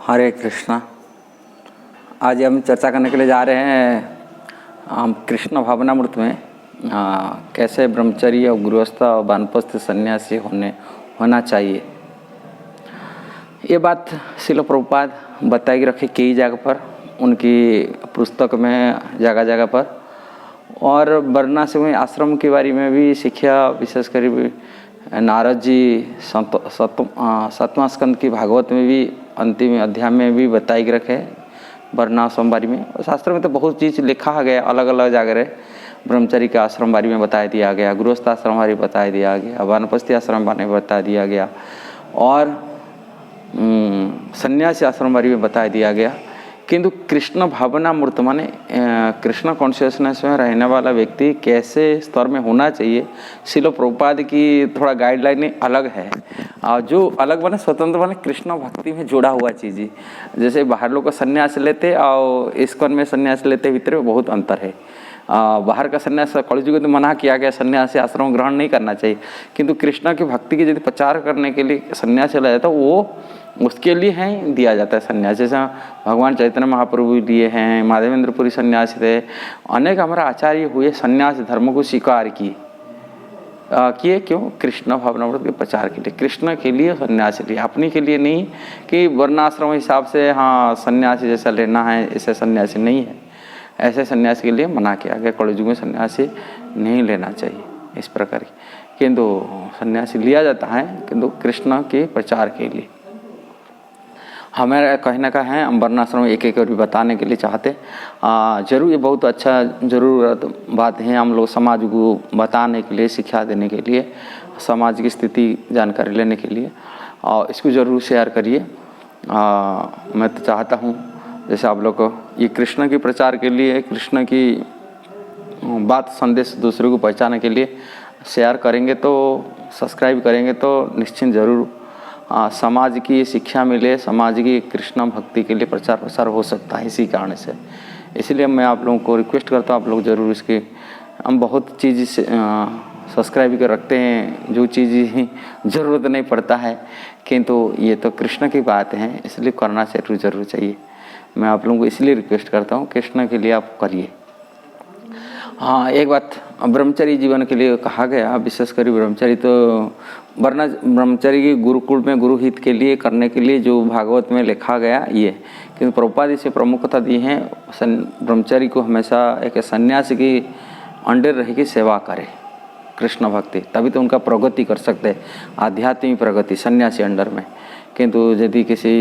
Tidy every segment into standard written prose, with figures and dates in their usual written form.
हरे कृष्णा। आज हम चर्चा करने के लिए जा रहे हैं हम कृष्ण भावनामृत में कैसे ब्रह्मचर्य और गृहस्थ और वानप्रस्थ सन्यासी होना चाहिए। ये बात श्रील प्रभुपाद बताई रखे कई जगह पर, उनकी पुस्तक में जगह जगह पर, और वाराणसी में आश्रम के बारे में भी शिक्षा विशेषकर नारद जी सतवां स्कंद की भागवत में भी अंतिम अध्याय में भी बताई रखे वर्णाश्रम बारी में। शास्त्र में तो बहुत चीज़ लिखा गया, अलग अलग जगह ब्रह्मचर्य के आश्रम बारी में बता दिया गया, गृहस्थ आश्रम बारी बता दिया गया, वानप्रस्थ आश्रम बारे में बता दिया गया, और सन्यासी आश्रम बारी में बता दिया गया। किंतु कृष्ण भावनामृत माने कृष्ण कॉन्शियसनेस में रहने वाला व्यक्ति कैसे स्तर में होना चाहिए, श्रील प्रभुपाद की थोड़ा गाइडलाइन अलग है। और जो अलग बने स्वतंत्र बने कृष्ण भक्ति में जुड़ा हुआ चीज़ ही, जैसे बाहर लोग संन्यास लेते और इस्कॉन में संन्यास लेते भीतर में बहुत अंतर है। बाहर का संन्यास कलयुग में मना किया गया, सन्यासी आश्रम ग्रहण नहीं करना चाहिए, किंतु कृष्ण की भक्ति की यदि प्रचार करने के लिए सन्यास लिया जाता है वो उसके लिए है दिया जाता है सन्यास। जैसे भगवान चैतन्य महाप्रभु लिए हैं, माधवेंद्रपुरी सन्यासी थे, अनेक हमारे आचार्य हुए सन्यास धर्म को स्वीकार किए क्यों? कृष्ण भावनामृत के प्रचार के लिए, कृष्ण के लिए सन्यास लिए, अपने के लिए नहीं कि वर्णाश्रम हिसाब से हाँ सन्यासी जैसा लेना है, ऐसे सन्यासी नहीं है। ऐसे सन्यासी के लिए मना किया गया, कलयुग में सन्यासी नहीं लेना चाहिए इस प्रकार की, किंतु सन्यासी लिया जाता है किंतु कृष्ण के प्रचार के लिए। हमारा कहने का है, हम वर्णाश्रम एक एक भी बताने के लिए चाहते। जरूर ये बहुत अच्छा ज़रूरत बात है, हम लोग समाज को बताने के लिए, शिक्षा देने के लिए, समाज की स्थिति जानकारी लेने के लिए, और इसको ज़रूर शेयर करिए। मैं तो चाहता हूँ जैसे आप लोग को ये कृष्ण के प्रचार के लिए, कृष्ण की बात संदेश दूसरों को पहुँचाने के लिए शेयर करेंगे तो, सब्सक्राइब करेंगे तो निश्चित ज़रूर समाज की शिक्षा मिले, समाज की कृष्ण भक्ति के लिए प्रचार प्रसार हो सकता है इसी कारण से। इसलिए मैं आप लोगों को रिक्वेस्ट करता हूँ, आप लोग ज़रूर इसके, हम बहुत चीज़ सब्सक्राइब कर रखते हैं जो चीज़ ज़रूरत नहीं पड़ता है, किंतु ये तो कृष्ण की बात है इसलिए करना ज़रूर चाहिए। मैं आप लोगों को इसलिए रिक्वेस्ट करता हूँ, कृष्ण के लिए आप करिए। हाँ, एक बात ब्रह्मचर्य जीवन के लिए कहा गया, विशेषकर ब्रह्मचर्य तो वरना ब्रह्मचर्य की गुरुकुल में गुरु हित के लिए करने के लिए जो भागवत में लिखा गया ये, क्योंकि प्रभुपाद इसे प्रमुखता दी है। ब्रह्मचर्य को हमेशा एक सन्यासी की अंडर रह के सेवा करे कृष्ण भक्ति, तभी तो उनका प्रगति कर सकते हैं, आध्यात्मिक प्रगति सन्यासी अंडर में। किंतु यदि किसी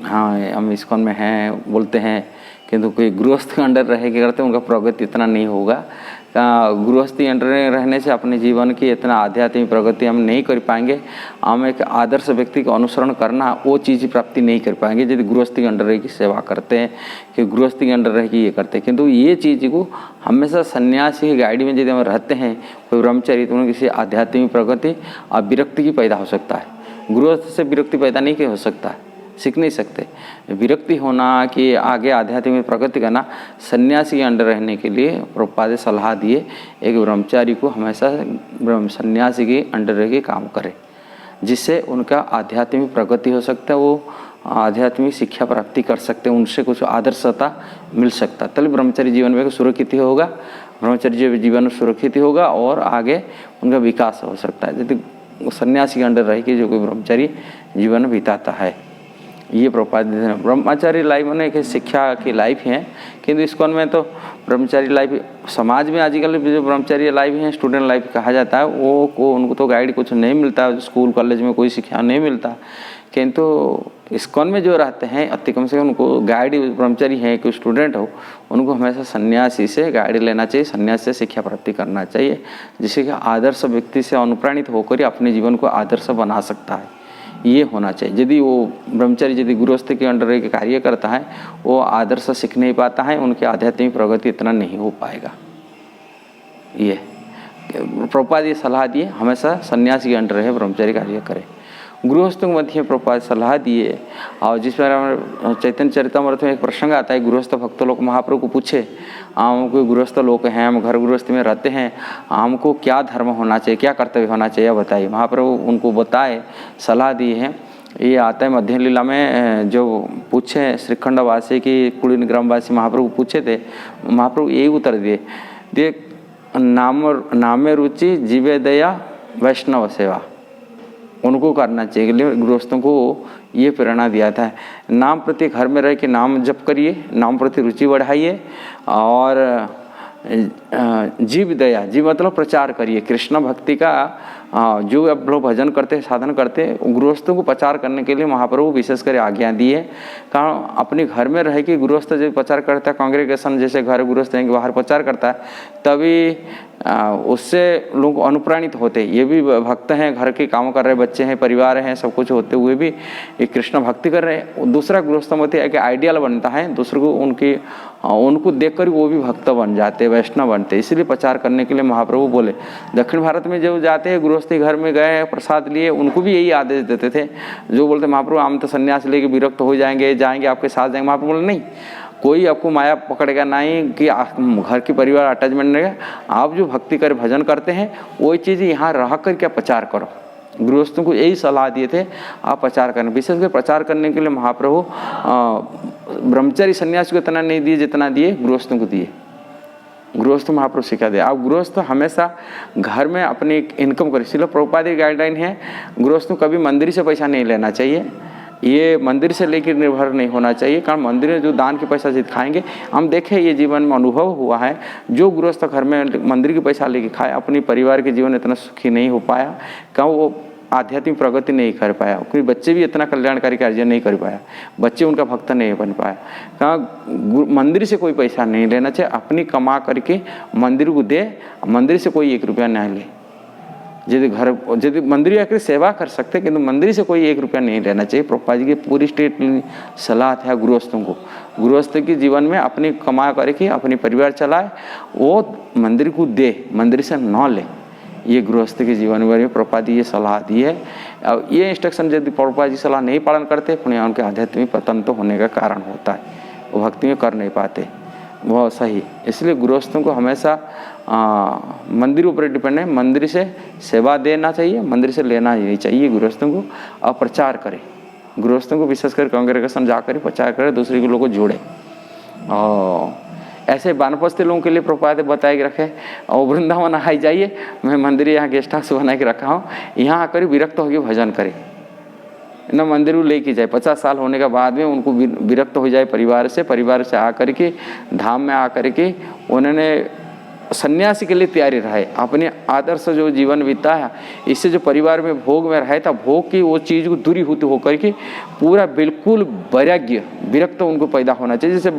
हाँ हम इस्कॉन में हैं बोलते हैं, किंतु कोई गृहस्थ के अंडर रह के करते हैं, उनका प्रगति इतना नहीं होगा। गृहस्थी अंडर रहने से अपने जीवन की इतना आध्यात्मिक प्रगति हम नहीं कर पाएंगे। हम एक आदर्श व्यक्ति का अनुसरण करना वो चीज़ प्राप्ति नहीं कर पाएंगे यदि गृहस्थी के अंडर रह की सेवा करते हैं, कि गृहस्थी के अंडर रह के ये करते हैं। किंतु ये चीज़ को हमेशा सन्यासी की गाइड में यदि हम रहते हैं, कोई ब्रह्मचर्य, तो किसी आध्यात्मिक प्रगति और विरक्ति की पैदा हो सकता है। गृहस्थ से विरक्ति पैदा नहीं हो सकता है, सीख नहीं सकते। विरक्ति होना कि आगे आध्यात्मिक प्रगति करना, सन्यासी के अंडर रहने के लिए प्रभुपाद सलाह दिए एक ब्रह्मचारी को हमेशा सन्यासी के अंडर रह के काम करे, जिससे उनका आध्यात्मिक प्रगति हो सकता है, वो आध्यात्मिक शिक्षा प्राप्ति कर सकते हैं, उनसे कुछ आदर्शता मिल सकता है। तभी ब्रह्मचर्य जीवन में सुरक्षित होगा, ब्रह्मचर्य जीवन सुरक्षित होगा और आगे उनका विकास हो सकता है यदि सन्यासी के अंडर रह के जो कोई ब्रह्मचर्य जीवन बिताता है। ये प्रभुपाद ब्रह्मचारी लाइफ में एक शिक्षा की लाइफ है, किंतु इस्कॉन में तो ब्रह्मचारी लाइफ समाज में आजकल जो ब्रह्मचारी लाइफ है, स्टूडेंट लाइफ कहा जाता है, वो को उनको तो गाइड कुछ नहीं मिलता, स्कूल कॉलेज में कोई शिक्षा नहीं मिलता। किंतु इस्कॉन में जो रहते हैं अति कम से कम उनको गाइड, ब्रह्मचारी है कोई स्टूडेंट हो, उनको हमेशा सन्यासी से गाइड लेना चाहिए, सन्यासी से शिक्षा प्राप्ति करना चाहिए, जिससे कि आदर्श व्यक्ति से अनुप्राणित होकर अपने जीवन को आदर्श बना सकता है। ये होना चाहिए। यदि वो ब्रह्मचारी यदि गृहस्थ के अंडर एक कार्य करता है, वो आदर्श सीख नहीं पाता है, उनके आध्यात्मिक प्रगति इतना नहीं हो पाएगा। ये प्रभुपाद ये सलाह दिए हमेशा सन्यासी के अंडर रहे, ब्रह्मचारी कार्य करे। गृहस्थों के मध्य प्रभुपाद सलाह दिए, और जिस पर चैतन्य चरितामृत में एक प्रसंग आता है, गृहस्थ भक्त लोग महाप्रभु को पूछे, हम कोई गृहस्थ लोग हैं, हम घर गृहस्थ में रहते हैं, हमको क्या धर्म होना चाहिए, क्या कर्तव्य होना चाहिए बताइए। महाप्रभु उनको बताए, सलाह दी है ये आता है मध्य लीला में, जो पूछे श्रीखंडवासी की कुलीन ग्रामवासी महाप्रभु पूछे थे, महाप्रभु यही उत्तर दिए, देख नामे रुचि जीवे दया वैष्णव सेवा, उनको करना चाहिए। गृहस्थों को ये प्रेरणा दिया था, नाम प्रति घर में रह के नाम जप करिए, नाम प्रति रुचि बढ़ाइए, और जीव दया, जीव मतलब प्रचार करिए कृष्ण भक्ति का। जो अब लोग भजन करते साधन करते, गृहस्थों को प्रचार करने के लिए महाप्रभु विशेषकर आज्ञा दी है। कारण अपने घर में रह के गृहस्थ जब प्रचार करता है, कांग्रेगेशन जैसे घर गृहस्थ हैं बाहर प्रचार करता है, तभी उससे लोग अनुप्राणित होते। ये भी भक्त हैं, घर के काम कर रहे, बच्चे हैं, परिवार हैं, सब कुछ होते हुए भी एक कृष्ण भक्ति कर रहे हैं। दूसरा गृहस्थमती एक आइडियल बनता है, दूसरे को उनको देखकर वो भी भक्त बन जाते, वैष्णव बनते। इसलिए प्रचार करने के लिए महाप्रभु बोले। दक्षिण भारत में जो जाते हैं गृहस्थी घर में गए प्रसाद लिए, उनको भी यही आदेश देते थे। जो बोलते महाप्रभु हम तो संन्यास लेके विरक्त हो जाएंगे आपके साथ जाएंगे, महाप्रभु बोले नहीं, कोई आपको माया पकड़ेगा नहीं कि घर की परिवार अटैचमेंट रहेगा। आप जो भक्ति कर भजन करते हैं वही चीज़ यहाँ रह कर क्या प्रचार करो। गृहस्थों को यही सलाह दिए थे, आप प्रचार करें। विशेषकर प्रचार करने के लिए महाप्रभु ब्रह्मचारी सन्यासी को इतना नहीं दिए जितना दिए गृहस्थों को दिए। गृहस्थ महाप्रभु सिखा दे, आप गृहस्थ हमेशा घर में अपनी इनकम करें। इसलिए प्रभुपाद की गाइडलाइन है, गृहस्थों कभी मंदिर से पैसा नहीं लेना चाहिए, ये मंदिर से लेकर निर्भर नहीं होना चाहिए। कारण मंदिर में जो दान के पैसा जित खाएंगे, हम देखें ये जीवन में अनुभव हुआ है, जो गृहस्थ घर में मंदिर के पैसा लेके खाए, अपनी परिवार के जीवन इतना सुखी नहीं हो पाया, क्यों वो आध्यात्मिक प्रगति नहीं कर पाया, क्योंकि बच्चे भी इतना कल्याणकारी कार्य नहीं कर पाया, बच्चे उनका भक्त नहीं बन पाया। कहाँ मंदिर से कोई पैसा नहीं लेना चाहिए, अपनी कमा करके मंदिर को दे, मंदिर से कोई 1 रुपया नहीं ले। यदि मंदिर आकर सेवा कर सकते, किंतु मंदिर से कोई 1 रुपया नहीं लेना चाहिए। प्रभुपाद जी की पूरी स्टेट सलाह है गृहस्थों को, गृहस्थ के जीवन में अपनी कमा करके अपनी परिवार चलाए, वो मंदिर को दे, मंदिर से न ले। ये गृहस्थ के जीवन में प्रभुपाद जी ये सलाह दी है। और ये इंस्ट्रक्शन यदि प्रभुपाद जी सलाह नहीं पालन करते, पुण्य उनके आध्यात्मिक पतन तो होने का कारण होता है, वो भक्ति में कर नहीं पाते, बहुत सही। इसलिए गृहस्थों को हमेशा मंदिर ऊपर डिपेंड है, मंदिर से सेवा देना चाहिए, मंदिर से लेना ही नहीं चाहिए गृहस्थों को। और प्रचार करें, गृहस्थों को विशेषकर कांग्रेगेशन जाकर प्रचार करें, दूसरे के लोगों को जोड़े। और ऐसे वानप्रस्थी लोगों के लिए प्रभुपाद बताए के रखे, और वृंदावन आई जाइए, मैं मंदिर यहाँ गेस्ट हाउस बना के रखा हूँ, यहाँ आकर विरक्त होकर भजन करें, न मंदिर को लेके जाए। 50 साल होने के बाद में उनको विरक्त हो जाए परिवार से आकर के धाम में आकर के उन्होंने सन्यासी के लिए तैयारी रहे, अपने आदर्श जो जीवन बीता है, इससे जो परिवार में भोग में रहे था, भोग की वो चीज़ को दूरी होती होकर के पूरा बिल्कुल वैराग्य विरक्त उनको पैदा होना चाहिए। जैसे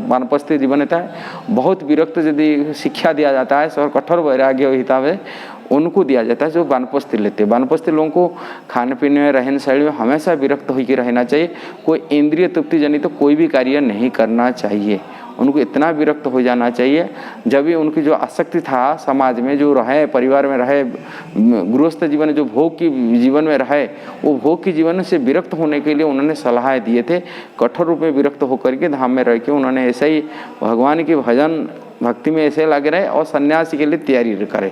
वानप्रस्थ जीवन होता है, बहुत विरक्त यदि शिक्षा दिया जाता है और कठोर वैराग्य हिसाब है उनको दिया जाता है, जो वानप्रस्थ लेते हैं। वानप्रस्थ लोगों को खाने पीने रहन सहन में हमेशा विरक्त होकर रहना चाहिए, कोई इंद्रिय तृप्ति जनित तो कोई भी कार्य नहीं करना चाहिए, उनको इतना विरक्त हो जाना चाहिए। जब भी उनकी जो आसक्ति था समाज में जो रहे, परिवार में रहे, गृहस्थ जीवन में जो भोग की जीवन में रहे, वो भोग की जीवन से विरक्त होने के लिए उन्होंने सलाह दिए थे। कठोर रूप में विरक्त होकर के धाम में रह के उन्होंने ऐसे ही भगवान की भजन भक्ति में ऐसे लगे रहे और सन्यासी के लिए तैयारी करें।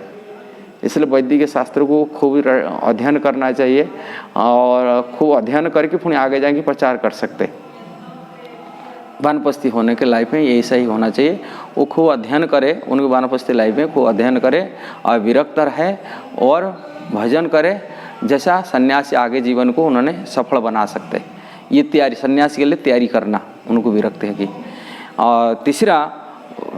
इसलिए वैदिक शास्त्र को खूब अध्ययन करना चाहिए और खूब अध्ययन करके फिर आगे जाके प्रचार कर सकते। वानप्रस्थी होने के लाइफ में ऐसा ही होना चाहिए, वो खूब अध्ययन करे, उनके वानप्रस्थी लाइफ में खूब अध्ययन करे और विरक्त रहे और भजन करे, जैसा सन्यासी आगे जीवन को उन्होंने सफल बना सकते। ये तैयारी सन्यासी के लिए तैयारी करना उनको विरक्त है कि। और तीसरा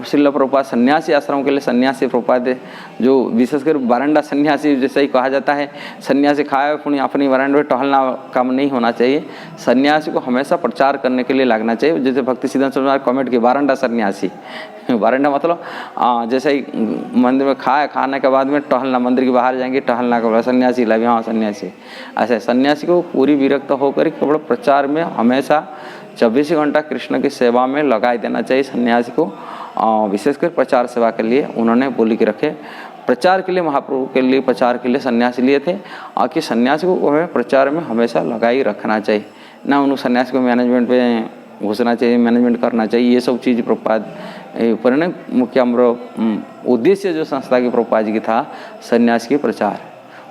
श्रील प्रभुपाद सन्यासी आश्रम के लिए, सन्यासी प्रभुपाद जो विशेषकर वारंडा सन्यासी जैसा ही कहा जाता है, सन्यासी खाए पुण्य अपनी वारंडा में टहलना काम नहीं होना चाहिए। सन्यासी को हमेशा प्रचार करने के लिए लगना चाहिए। जैसे भक्ति सिद्धांत स्वामी कमेंट की वारंडा सन्यासी, वारंडा मतलब जैसे ही मंदिर में खाने के बाद में टहलना, मंदिर के बाहर जाएंगे टहलना का सन्यासी लगे, हाँ सन्यासी। ऐसे सन्यासी को पूरी विरक्त होकर केवल प्रचार में हमेशा 24 घंटा कृष्ण की सेवा में लगाई देना चाहिए सन्यासी को। विशेषकर प्रचार सेवा के लिए उन्होंने बोली के रखे। प्रचार के लिए महाप्रभु के लिए प्रचार के लिए सन्यासी लिए थे, और कि सन्यासी को हमें प्रचार में हमेशा लगाई रखना चाहिए, ना उन सन्यासी को मैनेजमेंट पे घुसना चाहिए, मैनेजमेंट करना चाहिए। ये सब चीज़ प्रभुपाद पर मुख्य उद्देश्य जो संस्था की प्रभुपाद जी की था सन्यासी के प्रचार,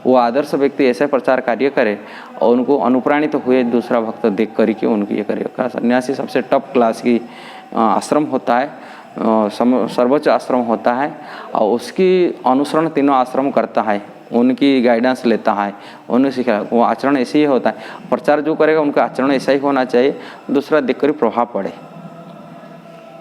वो आदर्श व्यक्ति ऐसा प्रचार कार्य करे और उनको अनुप्राणित हुए दूसरा भक्त देख करके उनको ये करे। सन्यासी सबसे टॉप क्लास की आश्रम होता है, सर्वोच्च आश्रम होता है और उसकी अनुसरण तीनों आश्रम करता है, उनकी गाइडेंस लेता है, उन्हें सिखा। वो आचरण ऐसे ही होता है, प्रचार जो करेगा उनका आचरण ऐसा ही होना चाहिए, दूसरा देखकर प्रभाव पड़े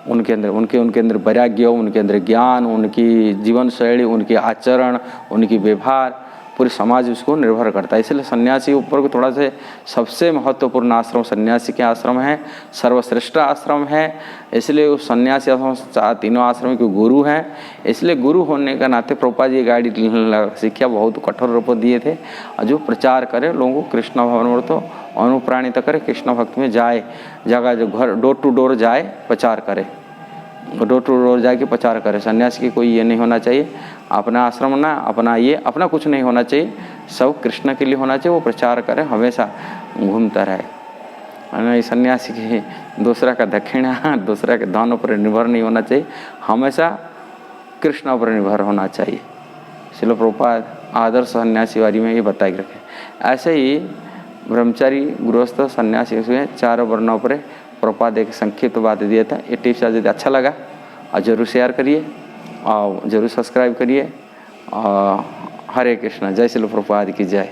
उनके अंदर, उनके अंदर वैराग्य, उनके अंदर ज्ञान, उनकी जीवन शैली, उनके आचरण, उनकी व्यवहार, पूरे समाज उसको निर्भर करता है। इसलिए सन्यासी ऊपर को थोड़ा से सबसे महत्वपूर्ण आश्रम सन्यासी के आश्रम है, सर्वश्रेष्ठ आश्रम है। इसलिए उस सन्यासी आश्रम तीनों आश्रम के गुरु हैं। इसलिए गुरु होने का नाते प्रभुपाद जी गाइड शिक्षा बहुत कठोर रूप दिए थे, और जो प्रचार करे लोगों को कृष्ण भवन तो अनुप्राणित करे, कृष्ण भक्त में जाए, जगह जो घर डोर टू डोर जाए प्रचार करे, डोर टू डोर जाके प्रचार करे। सन्यासी की कोई ये नहीं होना चाहिए अपना आश्रम ना अपना ये अपना कुछ नहीं होना चाहिए, सब कृष्ण के लिए होना चाहिए। वो प्रचार करे, हमेशा घूमता रहे। सन्यासी की दूसरा का दक्षिणा, दूसरा के दानों पर निर्भर नहीं होना चाहिए, हमेशा कृष्ण पर निर्भर होना चाहिए। इसलिए प्रभुपाद आदर्श सन्यासी वारी में ये बताए रखे। ऐसे ही ब्रह्मचारी गृहस्थ सन्यासी उसमें चारों वर्णों पर प्रभुपाद एक संक्षिप्त बात दिया था। ये टिप्स यदि अच्छा लगा और जरूर शेयर करिए और जरूर सब्सक्राइब करिए। और हरे कृष्ण, जय श्री प्रभुपाद की जय।